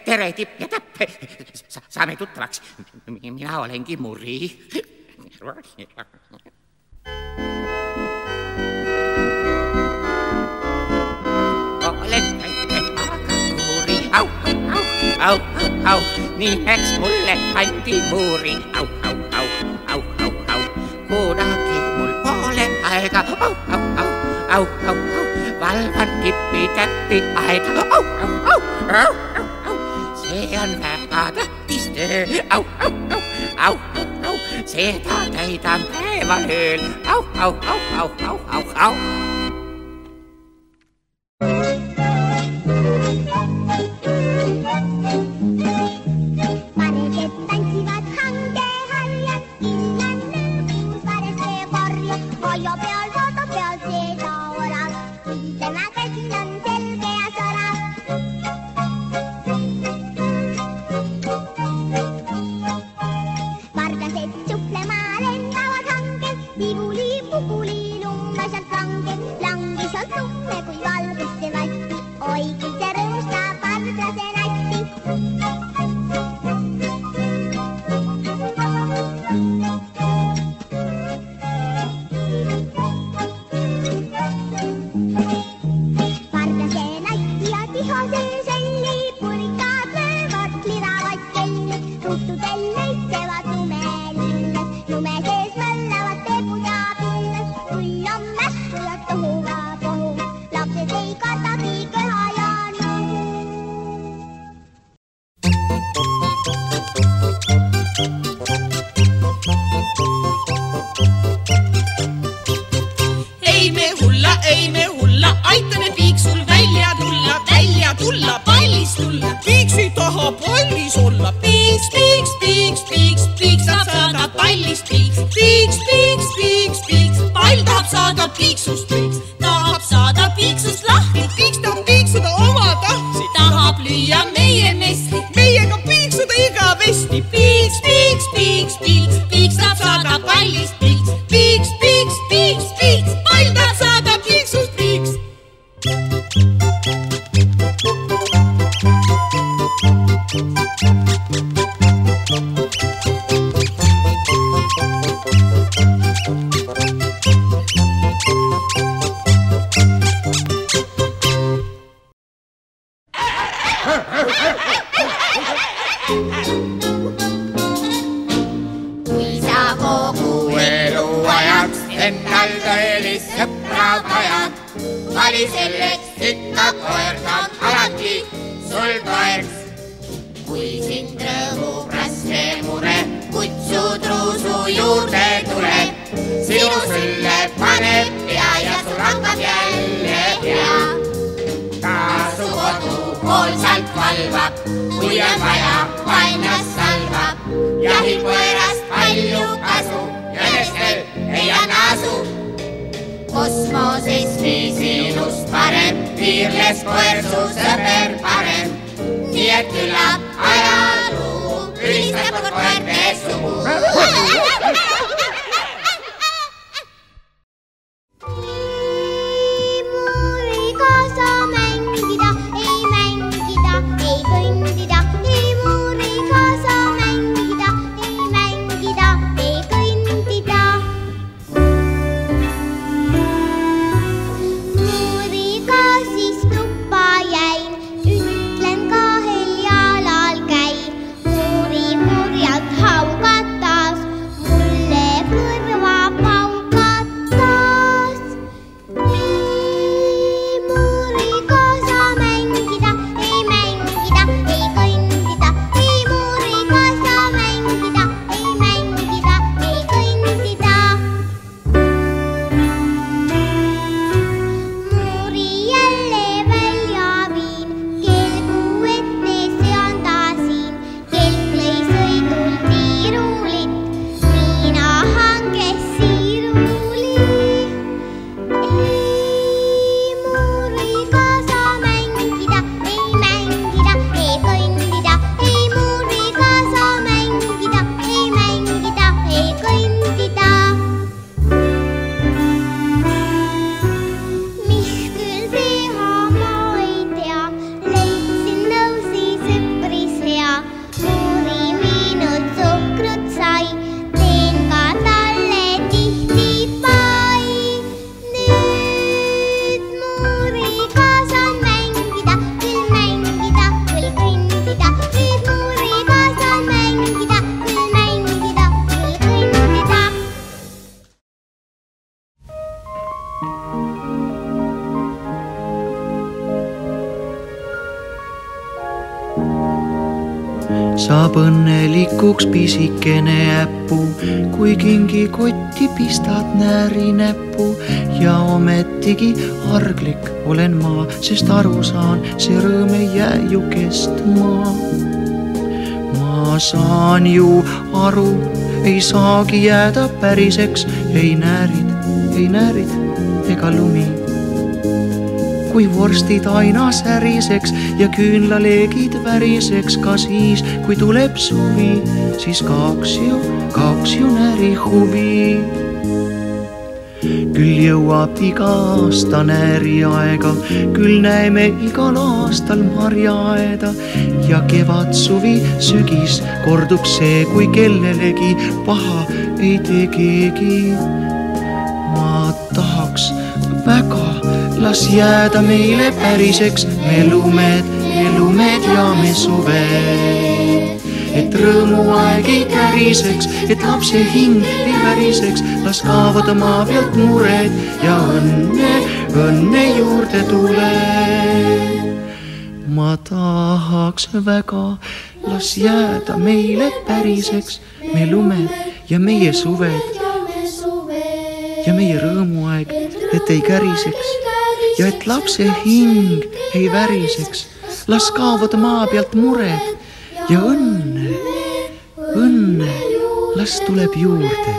Tere, Tipp ja Täpp. Saame tuttavaks. Mina olengi Muri. Olen väike, aga Muri. Au, au, au, au. Nimeks mulle pandi Muri. Au, au, au, au, au, au. Kunagi mul pole aega. Au, au, au, au, au, au. Valvan Tippi-Täppi aeda. Au, au, au, au, au. See on väga tähtis töö. Au, au, au, au, au. Seda täidan päeval ööl. Au, au, au, au, au, au, au. Mulle saab õnnelikuks pisikene äppu, kui kingikotti pistad nääri näppu. Ja ometigi arglik olen ma, sest aru saan, see rõõm ei jää ju kestma. Ma saan ju aru, ei saagi jääda päriseks, ei näärid ega lumi. Kui vorstid aina säriseks ja küünlaleegid väriseks, ka siis, kui tuleb suvi, siis kaoks ju nääri huvi. Küll jõuab iga aasta nääri aega, küll näeme igal aastal marjaaeda. Ja kevad, suvi, sügis kordub see, kui kellelegi paha ei tee keegi. Ma tahaks väga, las jääda meile päriseks, me lumed ja me suved. Et rõõmuaeg ei käriseks, et lapse hing ei väriseks, las kaovad maa pealt mured ja õnne juurde tuleb. Ma tahaks väga, las jääda meile päriseks, me lumed ja meie suved. Ja meie rõõmuaeg, et ei käriseks ja et lapse hing ei väriseks, las kaovad maa pealt mured ja õnne, las tuleb juurde.